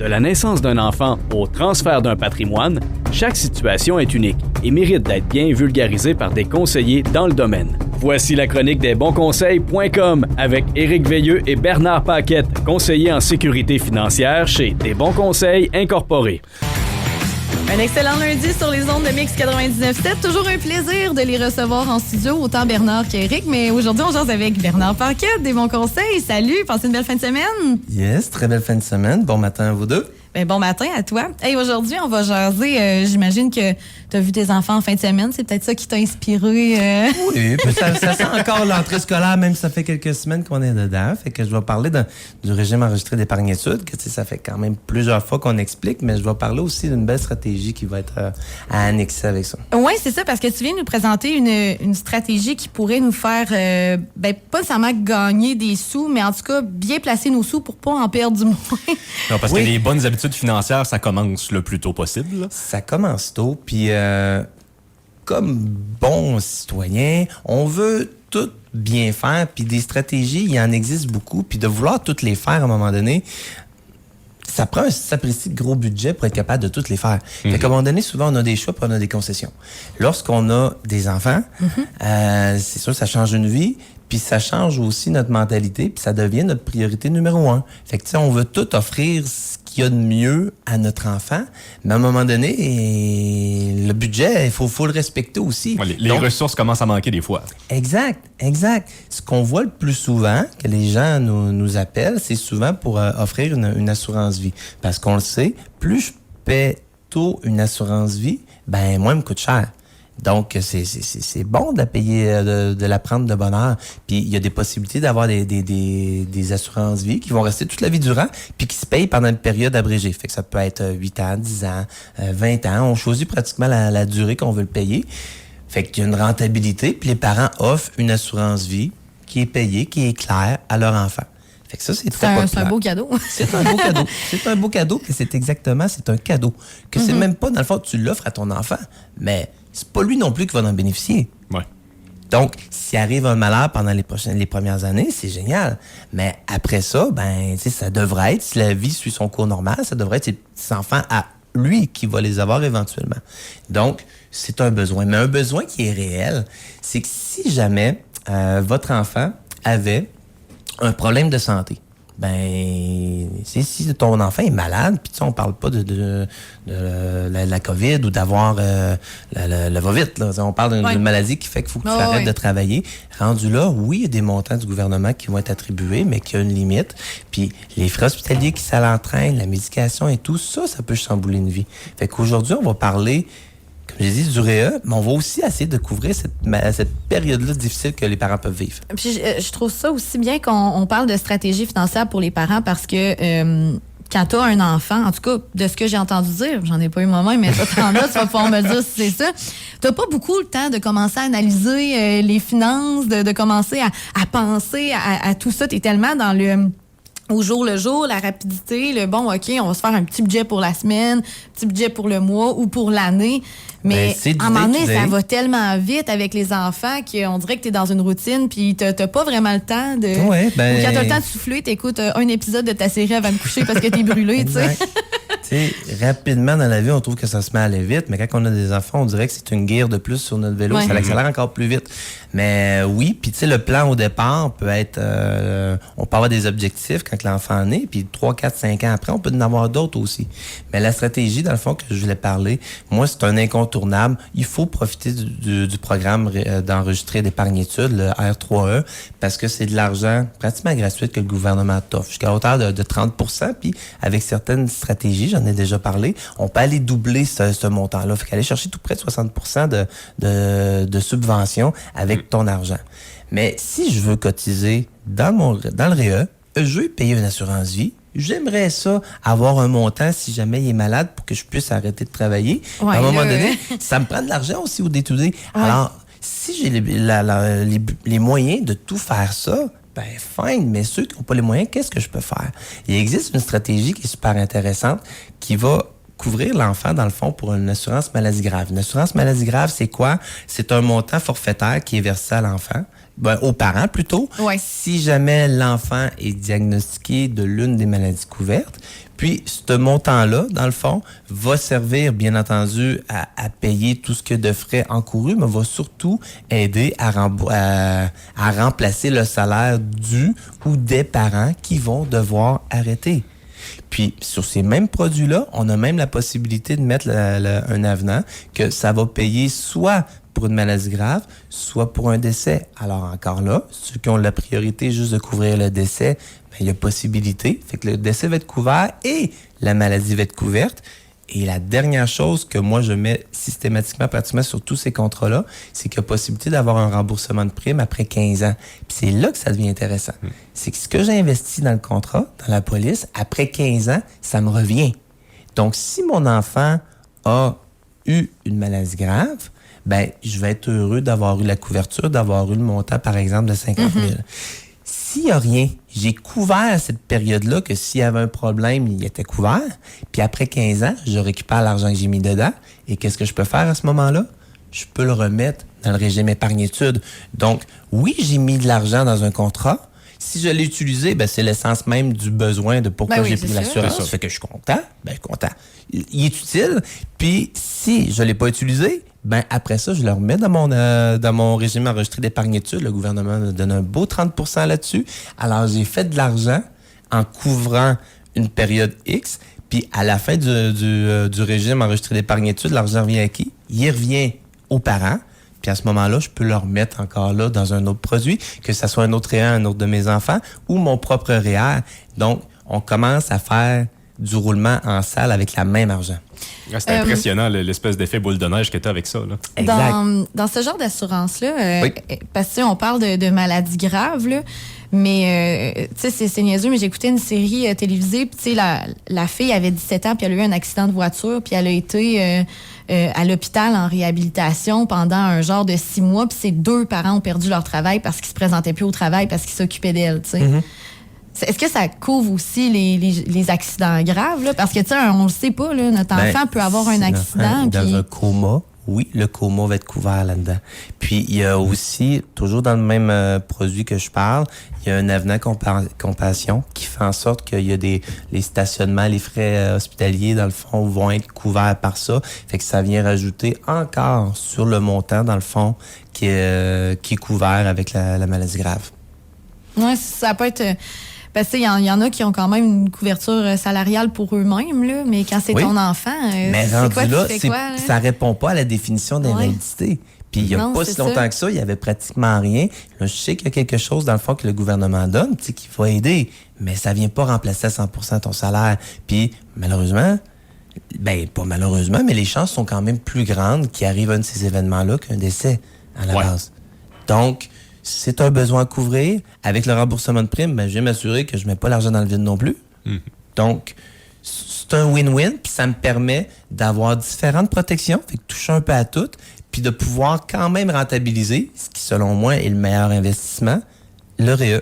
De la naissance d'un enfant au transfert d'un patrimoine, chaque situation est unique et mérite d'être bien vulgarisée par des conseillers dans le domaine. Voici la chronique des bonsconseils.com avec Éric Veilleux et Bernard Paquette, conseillers en sécurité financière chez Des Bons Conseils Incorporés. Un excellent lundi sur les ondes de Mix 99.7. Toujours un plaisir de les recevoir en studio, autant Bernard qu'Éric. Mais aujourd'hui, on jase avec Bernard Paquette, Des Bons Conseils. Salut, passez une belle fin de semaine. Yes, très belle fin de semaine. Bon matin à vous deux. Ben, bon matin à toi. Hey, aujourd'hui, on va jaser. J'imagine que tu as vu tes enfants en fin de semaine. C'est peut-être ça qui t'a inspiré. Oui, puis ça sent encore l'entrée scolaire, même si ça fait quelques semaines qu'on est dedans. Fait que je vais parler du régime enregistré d'épargne-études, que ça fait quand même plusieurs fois qu'on explique, mais je vais parler aussi d'une belle stratégie qui va être à annexer avec ça. Oui, c'est ça, parce que tu viens nous présenter une stratégie qui pourrait nous faire, pas nécessairement gagner des sous, mais en tout cas, bien placer nos sous pour pas en perdre du moins. Non, parce que les bonnes habitudes financières, ça commence le plus tôt possible. Là. Ça commence tôt, puis comme bon citoyen, on veut tout bien faire, puis des stratégies, il en existe beaucoup, puis de vouloir toutes les faire à un moment donné, ça prend un sapristi de gros budget pour être capable de toutes les faire. Fait qu'à un moment donné, souvent, on a des choix puis on a des concessions. Lorsqu'on a des enfants, c'est sûr, ça change une vie, puis ça change aussi notre mentalité, puis ça devient notre priorité numéro 1. Fait que, tu sais, on veut tout offrir ce qu'il y a de mieux à notre enfant, mais à un moment donné, le budget, il faut le respecter aussi. Ouais, les ressources commencent à manquer des fois. Exact. Ce qu'on voit le plus souvent, que les gens nous appellent, c'est souvent pour offrir une assurance vie. Parce qu'on le sait, plus je paie tôt une assurance vie, ben moins elle me coûte cher. Donc, c'est bon de la payer, de la prendre de bonne heure. Puis, il y a des possibilités d'avoir des assurances vie qui vont rester toute la vie durant, puis qui se payent pendant une période abrégée. Fait que ça peut être 8 ans, 10 ans, 20 ans. On choisit pratiquement la durée qu'on veut le payer. Fait qu'il y a une rentabilité, puis les parents offrent une assurance vie qui est payée, qui est claire à leur enfant. Fait que ça, c'est très populaire. C'est un beau cadeau. C'est un beau cadeau. C'est un beau cadeau, que c'est un cadeau. Que c'est même pas, dans le fond, tu l'offres à ton enfant, mais c'est pas lui non plus qui va en bénéficier. Ouais. Donc, s'il arrive un malheur pendant les premières années, c'est génial. Mais après ça, ben, tu sais, ça devrait être, si la vie suit son cours normal, ça devrait être ses petits enfants à lui qui va les avoir éventuellement. Donc, c'est un besoin. Mais un besoin qui est réel, c'est que si jamais votre enfant avait un problème de santé, ben, si ton enfant est malade, puis tu sais, on parle pas de la COVID ou d'avoir le va-vite, là. On parle d'une maladie qui fait qu'il faut que tu arrêtes de travailler. Rendu là, oui, il y a des montants du gouvernement qui vont être attribués, mais qu'il y a une limite. Puis les frais hospitaliers qui ça l'entraîne, la médication et tout, ça peut chambouler une vie. Fait qu'aujourd'hui, on va parler, comme j'ai dit, du REA, mais on va aussi essayer de couvrir cette période-là difficile que les parents peuvent vivre. Puis je trouve ça aussi bien qu'on parle de stratégie financière pour les parents parce que quand tu as un enfant, en tout cas, de ce que j'ai entendu dire, j'en ai pas eu moi-même, mais ça t'en as, tu vas pouvoir me dire si c'est ça. T'as pas beaucoup le temps de commencer à analyser les finances, de commencer à penser à tout ça. T'es tellement dans au jour le jour, la rapidité, bon, OK, on va se faire un petit budget pour la semaine, petit budget pour le mois ou pour l'année. Mais à un moment donné, ça va tellement vite avec les enfants qu'on dirait que tu es dans une routine puis t'as pas vraiment le temps de... Ouais, Ou quand t'as le temps de souffler, t'écoutes un épisode de ta série avant de coucher parce que t'es brûlé, tu sais. Rapidement dans la vie, on trouve que ça se met à aller vite, mais quand on a des enfants, on dirait que c'est une guerre de plus sur notre vélo, ça l'accélère encore plus vite. Mais oui, puis tu sais, le plan au départ peut être... on peut avoir des objectifs quand l'enfant est né, puis 3, 4, 5 ans après, on peut en avoir d'autres aussi. Mais la stratégie, dans le fond, que je voulais parler, moi, c'est un incontournable. Il faut profiter du programme d'enregistrer d'épargne-études, le R3E, parce que c'est de l'argent pratiquement gratuit que le gouvernement t'offre, jusqu'à hauteur de 30%, puis avec certaines stratégies, j'en ai déjà parlé, on peut aller doubler ce montant-là. Fait qu'aller chercher tout près de 60% de subventions avec ton argent. Mais si je veux cotiser dans le REA, je veux payer une assurance vie, j'aimerais ça avoir un montant si jamais il est malade pour que je puisse arrêter de travailler. Ouais, à un moment donné, ça me prend de l'argent aussi au day-to-day. Ouais. Alors, si j'ai les moyens de tout faire ça, ben fine, mais ceux qui n'ont pas les moyens, qu'est-ce que je peux faire? Il existe une stratégie qui est super intéressante qui va couvrir l'enfant, dans le fond, pour une assurance maladie grave. Une assurance maladie grave, c'est quoi? C'est un montant forfaitaire qui est versé à l'enfant, aux parents plutôt, si jamais l'enfant est diagnostiqué de l'une des maladies couvertes. Puis, ce montant-là, dans le fond, va servir, bien entendu, à payer tout ce que de frais encourus, mais va surtout aider à remplacer le salaire du ou des parents qui vont devoir arrêter. Puis, sur ces mêmes produits-là, on a même la possibilité de mettre un avenant que ça va payer soit pour une maladie grave, soit pour un décès. Alors, encore là, ceux qui ont la priorité juste de couvrir le décès, ben, il y a possibilité. Fait que le décès va être couvert et la maladie va être couverte. Et la dernière chose que moi, je mets systématiquement, pratiquement sur tous ces contrats-là, c'est qu'il y a possibilité d'avoir un remboursement de prime après 15 ans. Puis c'est là que ça devient intéressant. C'est que ce que j'ai investi dans le contrat, dans la police, après 15 ans, ça me revient. Donc, si mon enfant a eu une maladie grave, ben, je vais être heureux d'avoir eu la couverture, d'avoir eu le montant, par exemple, de 50 000. S'il n'y a rien, j'ai couvert cette période-là que s'il y avait un problème, il était couvert. Puis après 15 ans, je récupère l'argent que j'ai mis dedans. Et qu'est-ce que je peux faire à ce moment-là? Je peux le remettre dans le régime épargne-études. Donc, oui, j'ai mis de l'argent dans un contrat. Si je l'ai utilisé, ben, c'est l'essence même du besoin de pourquoi j'ai pris l'assurance. Ça fait que je suis content. Ben, je suis content. Il est utile. Puis, si je ne l'ai pas utilisé, ben après ça, je le remets dans mon régime enregistré d'épargne-études. Le gouvernement me donne un beau 30% là-dessus. Alors, j'ai fait de l'argent en couvrant une période X. Puis, à la fin du régime enregistré d'épargne-études, l'argent revient à qui? Il revient aux parents. Puis à ce moment-là, je peux le remettre encore là dans un autre produit, que ce soit un autre REER, un autre de mes enfants, ou mon propre REER. Donc, on commence à faire du roulement en salle avec la même argent. C'est impressionnant, l'espèce d'effet boule de neige que tu as avec ça. Là. Exact. Dans ce genre d'assurance-là, parce que on parle de maladies graves, là, mais tu sais, c'est niaiseux, mais j'écoutais une série télévisée, puis tu sais, la fille avait 17 ans, puis elle a eu un accident de voiture, puis elle a été à l'hôpital en réhabilitation pendant un genre de 6 mois, puis ses 2 parents ont perdu leur travail parce qu'ils se présentaient plus au travail, parce qu'ils s'occupaient d'elle, tu sais. Mm-hmm. Est-ce que ça couvre aussi les accidents graves? Là? Parce que, tu sais, on le sait pas, là, notre enfant peut avoir un accident. Dans un coma, oui, le coma va être couvert là-dedans. Puis, il y a aussi, toujours dans le même produit que je parle, il y a un avenant compassion qui fait en sorte qu'il y a les stationnements, les frais hospitaliers, dans le fond, vont être couverts par ça. Fait que ça vient rajouter encore sur le montant, dans le fond, qui est couvert avec la maladie grave. Oui, ça peut être... Parce que il y en a qui ont quand même une couverture salariale pour eux-mêmes, là, mais quand c'est ton enfant, mais c'est quoi, là, tu fais quoi? Là? Ça répond pas à la définition d'invalidité. Puis il n'y a pas si longtemps que ça, il n'y avait pratiquement rien. Là, je sais qu'il y a quelque chose, dans le fond, que le gouvernement donne, qui va aider, mais ça vient pas remplacer à 100% ton salaire. Puis malheureusement, ben pas malheureusement, mais les chances sont quand même plus grandes qu'il arrive un de ces événements-là qu'un décès à la base. Donc, c'est un besoin à couvrir. Avec le remboursement de prime, ben, je vais m'assurer que je ne mets pas l'argent dans le vide non plus. Donc, c'est un win-win, puis ça me permet d'avoir différentes protections, fait que toucher un peu à toutes, puis de pouvoir quand même rentabiliser, ce qui, selon moi, est le meilleur investissement, le REER.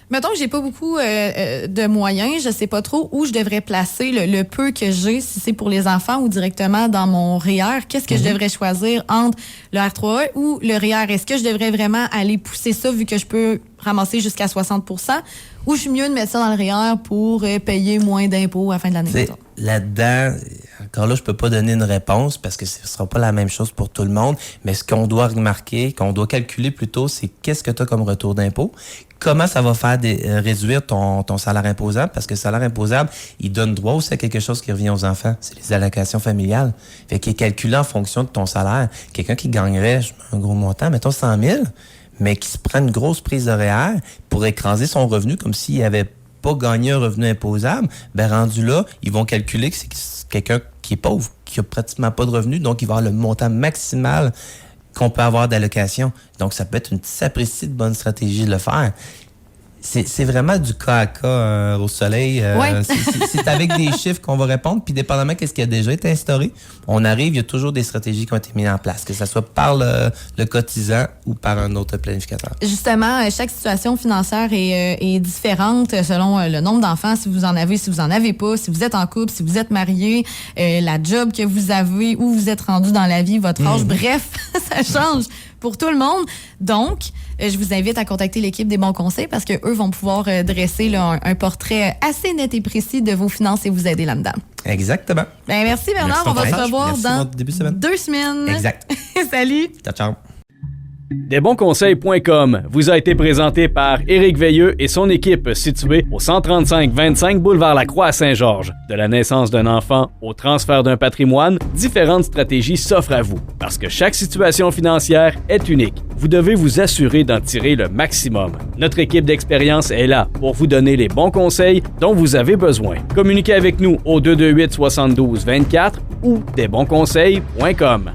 Mettons que j'ai pas beaucoup de moyens, je sais pas trop où je devrais placer le peu que j'ai, si c'est pour les enfants ou directement dans mon REER. Qu'est-ce que je devrais choisir entre le R3A ou le REER? Est-ce que je devrais vraiment aller pousser ça vu que je peux ramasser jusqu'à 60%? Ou je suis mieux de mettre ça dans le REER pour payer moins d'impôts à la fin de l'année? Là-dedans, encore là, je peux pas donner une réponse parce que ce sera pas la même chose pour tout le monde. Mais ce qu'on doit remarquer, qu'on doit calculer plutôt, c'est qu'est-ce que tu as comme retour d'impôt? Comment ça va faire réduire ton salaire imposable? Parce que le salaire imposable, il donne droit aussi à quelque chose qui revient aux enfants. C'est les allocations familiales. Fait qu'il est calculé en fonction de ton salaire. Quelqu'un qui gagnerait, je mets un gros montant, mettons 100 000, mais qui se prend une grosse prise de REER pour écraser son revenu comme s'il avait pas gagné un revenu imposable, ben rendu là, ils vont calculer que c'est quelqu'un qui est pauvre, qui a pratiquement pas de revenu, donc il va avoir le montant maximal qu'on peut avoir d'allocation. Donc, ça peut être une sapristi de bonne stratégie de le faire. C'est vraiment du cas à cas au soleil. C'est avec des chiffres qu'on va répondre, puis dépendamment de ce qui a déjà été instauré, on arrive, il y a toujours des stratégies qui ont été mises en place, que ce soit par le cotisant ou par un autre planificateur. Justement, chaque situation financière est différente selon le nombre d'enfants, si vous en avez, si vous en avez pas, si vous êtes en couple, si vous êtes marié, la job que vous avez, où vous êtes rendu dans la vie, votre âge, bref, ça change pour tout le monde. Donc, je vous invite à contacter l'équipe des bons conseils parce qu'eux vont pouvoir dresser là, un portrait assez net et précis de vos finances et vous aider là-dedans. Exactement. Ben, merci Bernard, on va se revoir dans début de semaine. 2 semaines. Exact. Salut. Ciao, ciao. Desbonsconseils.com vous a été présenté par Éric Veilleux et son équipe située au 135-25 boulevard Lacroix à Saint-Georges. De la naissance d'un enfant au transfert d'un patrimoine, différentes stratégies s'offrent à vous. Parce que chaque situation financière est unique, vous devez vous assurer d'en tirer le maximum. Notre équipe d'expérience est là pour vous donner les bons conseils dont vous avez besoin. Communiquez avec nous au 228-72-24 ou desbonsconseils.com.